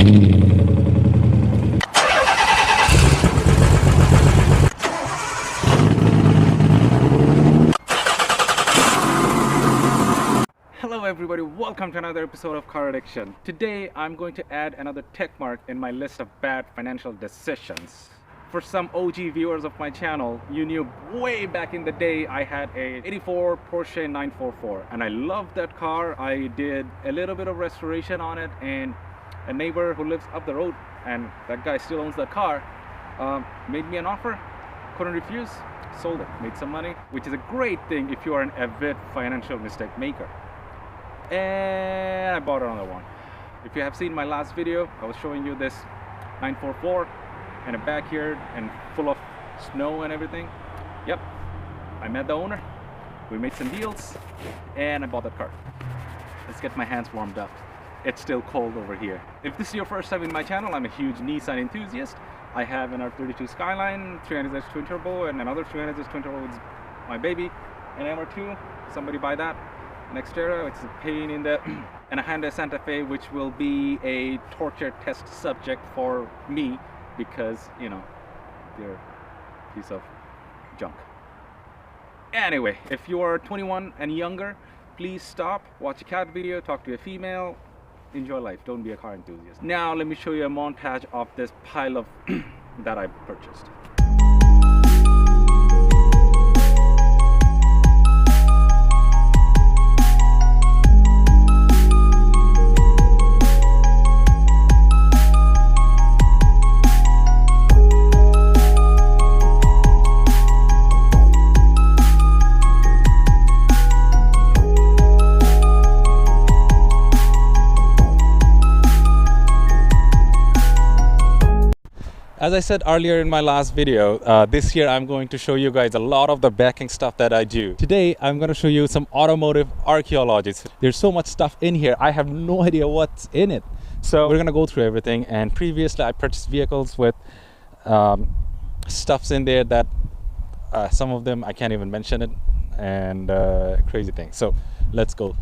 Hello everybody, welcome to another episode of Car Addiction. Today I'm going to add another tick mark in my list of bad financial decisions. For some OG viewers of my channel, you knew way back in the day I had a 84 Porsche 944 and I loved that car. I did a little bit of restoration on it, and a neighbor who lives up the road, and that guy still owns that car, made me an offer, couldn't refuse, sold it, made some money, which is a great thing if you are an avid financial mistake maker. And I bought another one. If you have seen my last video, I was showing you this 944 and a backyard and full of snow and everything. Yep, I met the owner, we made some deals, and I bought that car. Let's get my hands warmed up. It's still cold over here. If this is your first time in my channel, I'm a huge Nissan enthusiast. I have an R32 Skyline, 300Z twin turbo, and another 300Z twin turbo is my baby, an MR2. Somebody buy that. Next era, it's a pain in the and a Hyundai Santa Fe, which will be a torture test subject for me because, you know, they're a piece of junk. Anyway, if you are 21 and younger, please stop, watch a cat video, talk to a female, enjoy life, don't be a car enthusiast. Now let me show you a montage of this pile of that I purchased. As I said earlier in my last video, this year I'm going to show you guys a lot of the backing stuff that I do. Today I'm going to show you some automotive archaeology. There's so much stuff in here, I have no idea what's in it. So we're going to go through everything, and previously I purchased vehicles with stuffs in there that some of them I can't even mention it, and crazy things. So let's go.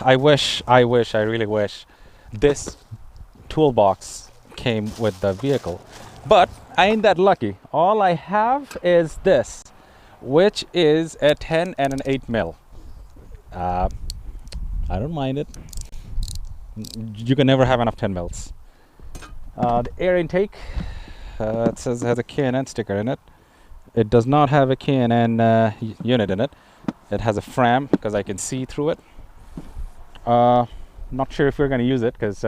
I really wish this toolbox came with the vehicle, but I ain't that lucky. All I have is this, which is a 10 and an 8 mil. I don't mind it. You can never have enough 10 mils. The air intake, it says it has a K&N sticker in it. It does not have a K&N unit in it. It has a Fram because I can see through it. Not sure if we're going to use it because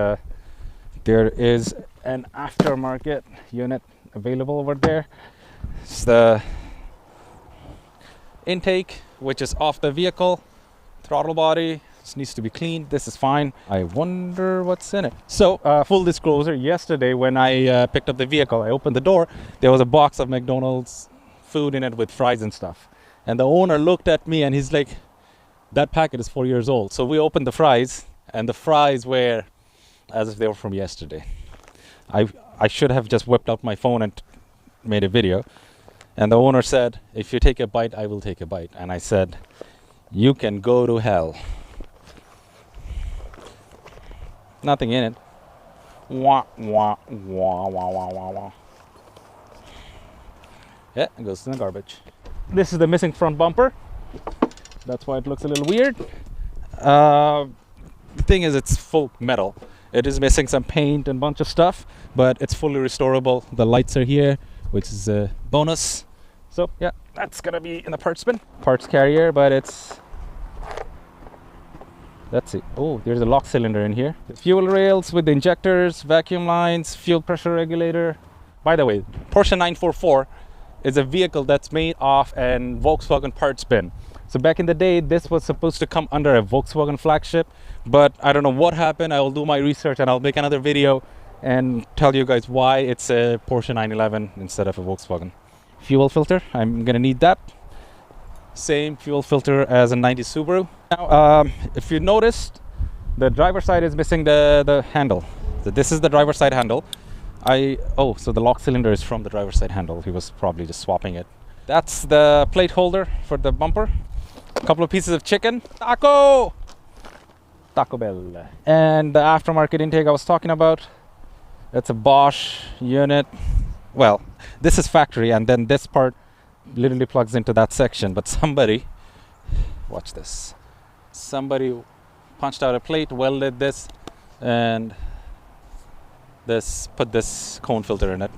there is an aftermarket unit available over there. It's the intake, which is off the vehicle. Throttle body, this needs to be cleaned. This is fine. I wonder what's in it. So full disclosure, yesterday when I picked up the vehicle, I opened the door, there was a box of McDonald's food in it with fries and stuff, and the owner looked at me and he's like, that packet is 4 years old. So we opened the fries, and the fries were as if they were from yesterday. I should have just whipped out my phone and made a video. And the owner said, if you take a bite, I will take a bite. And I said, you can go to hell. Nothing in it. Wah, wah, wah, wah, wah, wah, wah. Yeah, it goes in the garbage. This is the missing front bumper. That's why it looks a little weird. The thing is, it's full metal. It is missing some paint and bunch of stuff, but it's fully restorable. The lights are here, which is a bonus. So yeah, that's gonna be in the parts bin. Parts carrier, but it's, that's it. Oh, there's a lock cylinder in here. The fuel rails with the injectors, vacuum lines, fuel pressure regulator. By the way, Porsche 944 is a vehicle that's made off an Volkswagen parts bin. So back in the day, this was supposed to come under a Volkswagen flagship, but I don't know what happened. I will do my research and I'll make another video and tell you guys why it's a Porsche 911 instead of a Volkswagen. Fuel filter, I'm gonna need that. Same fuel filter as a 90 Subaru. Now, if you noticed, the driver's side is missing the handle. So this is the driver's side handle. So the lock cylinder is from the driver's side handle. He was probably just swapping it. That's the plate holder for the bumper. A couple of pieces of chicken. Taco! Taco Bell. And the aftermarket intake I was talking about, it's a Bosch unit. Well, this is factory, and then this part literally plugs into that section. But somebody, watch this, somebody punched out a plate, welded this, and put this cone filter in it.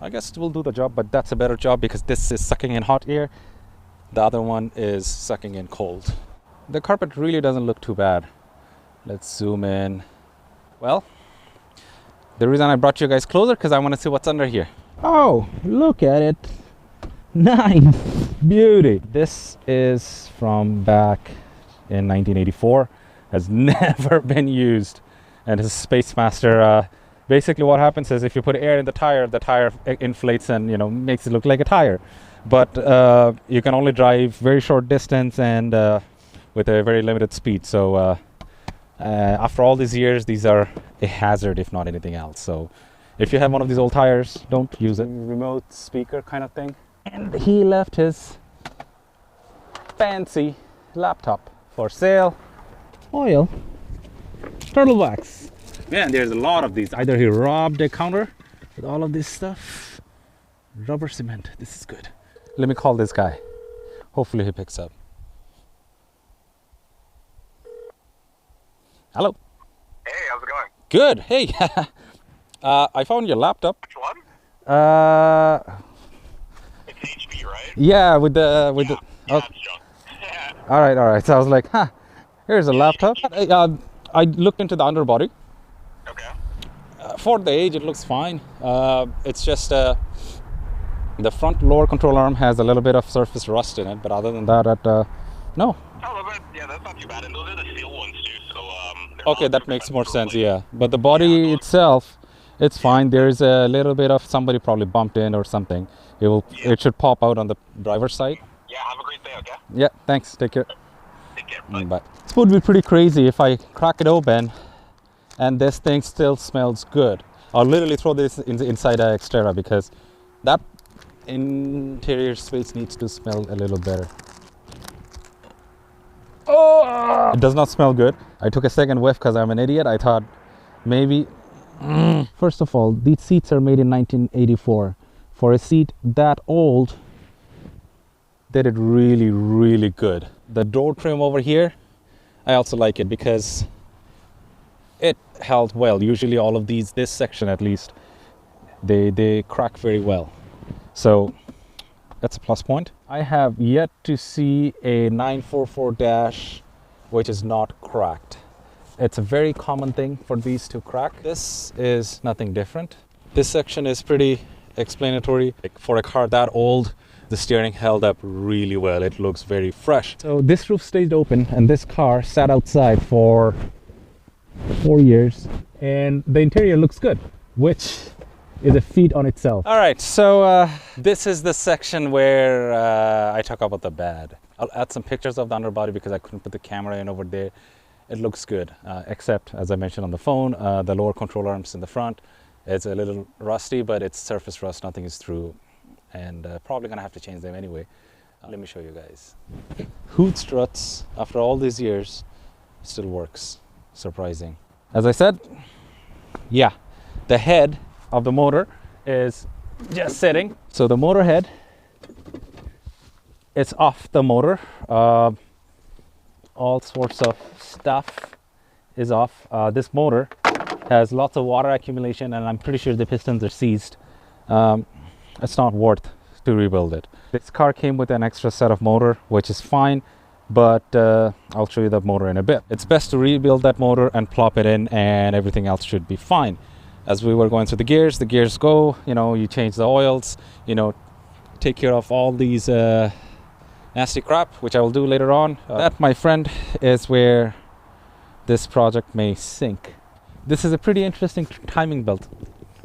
I guess it will do the job, but that's a better job because this is sucking in hot air. The other one is sucking in cold. The carpet really doesn't look too bad. Let's zoom in. Well, the reason I brought you guys closer because I want to see what's under here. Oh, look at it. Nice. Beauty. This is from back in 1984. Has never been used. And it's a Space Master. Basically what happens is if you put air in the tire inflates and, you know, makes it look like a tire. But you can only drive very short distance and with a very limited speed. So after all these years, these are a hazard if not anything else. So if you have one of these old tires, don't use it. Remote speaker kind of thing. And he left his fancy laptop for sale. Oil. Turtle wax. Man, there's a lot of these. Either he robbed a counter with all of this stuff. Rubber cement. This is good. Let me call this guy. Hopefully he picks up. Hello. Hey, how's it going? Good. Hey. I found your laptop. Which one? It's HP, right? Yeah, with the Yeah, oh. it's junk. All right. So I was like, here's a laptop. I looked into the underbody. Okay. For the age, it looks fine. It's just the front lower control arm has a little bit of surface rust in it, but other than that, no. A little bit. Yeah, that's not too bad. And those are the steel ones too. So Okay, that makes more sense. Yeah, but the body itself, it's fine. There's a little bit of somebody probably bumped in or something. It should pop out on the driver's side. Yeah. Have a great day. Okay. Yeah. Thanks. Take care. Take care. Bye. Bye. This would be pretty crazy if I crack it open and this thing still smells good. I'll literally throw this inside a Xterra because that interior space needs to smell a little better. Oh! It does not smell good. I took a second whiff because I'm an idiot. I thought maybe... First of all, these seats are made in 1984. For a seat that old, they did really, really good. The door trim over here, I also like it because it held well. Usually all of these, this section at least, they crack very well. So that's a plus point. I have yet to see a 944 dash which is not cracked. It's a very common thing for these to crack. This is nothing different. This section is pretty explanatory. Like for a car that old, the steering held up really well. It looks very fresh. So this roof stayed open and this car sat outside for 4 years and the interior looks good, which is a feat on itself. All right, so this is the section where I talk about the bad. I'll add some pictures of the underbody because I couldn't put the camera in over there. It looks good, except as I mentioned on the phone, the lower control arms in the front. It's a little rusty, but it's surface rust, nothing is through. And probably gonna have to change them anyway. Let me show you guys. Hood struts, after all these years, still works. Surprising. As I said, yeah, the head of the motor is just sitting. So the motor head, it's off the motor. All sorts of stuff is off. This motor has lots of water accumulation and I'm pretty sure the pistons are seized. It's not worth to rebuild it. This car came with an extra set of motor, which is fine, but I'll show you the motor in a bit. It's best to rebuild that motor and plop it in and everything else should be fine. As we were going through the gears go, you know, you change the oils, you know, take care of all these nasty crap, which I will do later on. That, my friend, is where this project may sink. This is a pretty interesting timing belt.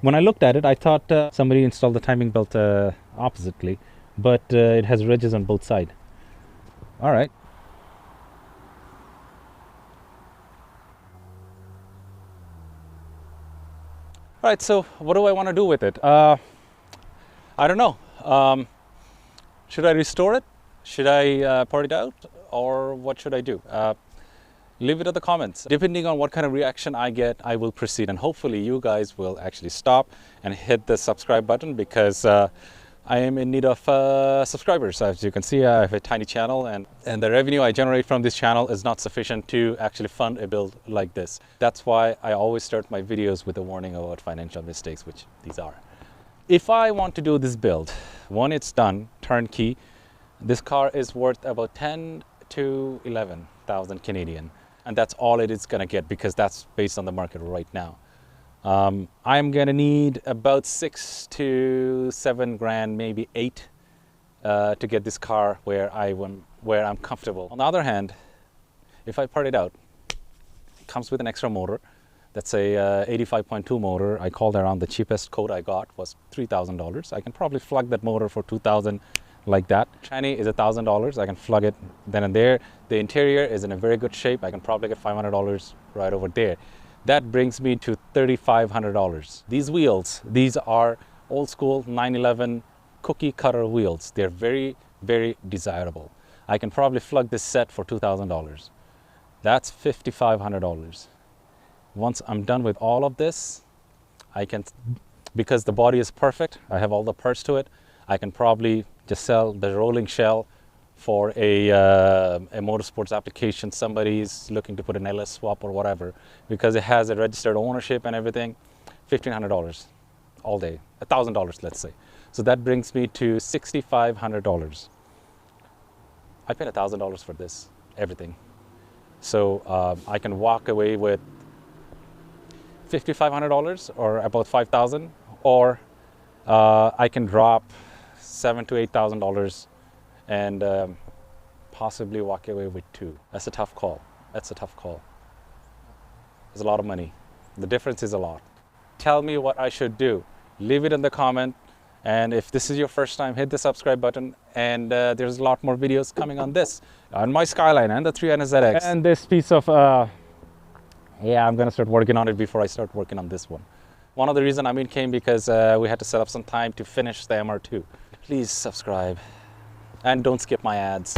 When I looked at it, I thought somebody installed the timing belt oppositely, but it has ridges on both sides. All right. All right, so what do I want to do with it? I don't know. Should I restore it? Should I part it out? Or what should I do? Leave it in the comments. Depending on what kind of reaction I get, I will proceed, and hopefully you guys will actually stop and hit the subscribe button, because I am in need of subscribers. As you can see, I have a tiny channel, and the revenue I generate from this channel is not sufficient to actually fund a build like this. That's why I always start my videos with a warning about financial mistakes, which these are. If I want to do this build, when it's done, turnkey, this car is worth about 10 to 11,000 Canadian. And that's all it is gonna get, because that's based on the market right now. I'm gonna need about 6 to 7 grand, maybe 8, to get this car where I'm comfortable. On the other hand, if I part it out, it comes with an extra motor. That's a 85.2 motor. I called around, the cheapest quote I got was $3,000. I can probably plug that motor for $2,000 like that. Tranny is $1,000. I can plug it then and there. The interior is in a very good shape. I can probably get $500 right over there. That brings me to $3,500. These wheels, these are old school 911 cookie cutter wheels. They're very, very desirable. I can probably plug this set for $2,000. That's $5,500. Once I'm done with all of this, I can, because the body is perfect, I have all the parts to it, I can probably just sell the rolling shell for a motorsports application. Somebody's looking to put an LS swap or whatever, because it has a registered ownership and everything. $1,500 all day, $1,000 let's say. So that brings me to $6,500. I paid $1,000 for this, everything. So I can walk away with $5,500 or about $5,000, or I can drop $7,000 to $8,000 and possibly walk away with 2. That's a tough call. That's a tough call. It's a lot of money. The difference is a lot. Tell me what I should do. Leave it in the comment. And if this is your first time, hit the subscribe button. And there's a lot more videos coming on this, on my Skyline and the 300ZX. And this piece of, yeah, I'm gonna start working on it before I start working on this one. One of the reasons came because we had to set up some time to finish the MR2. Please subscribe and don't skip my ads.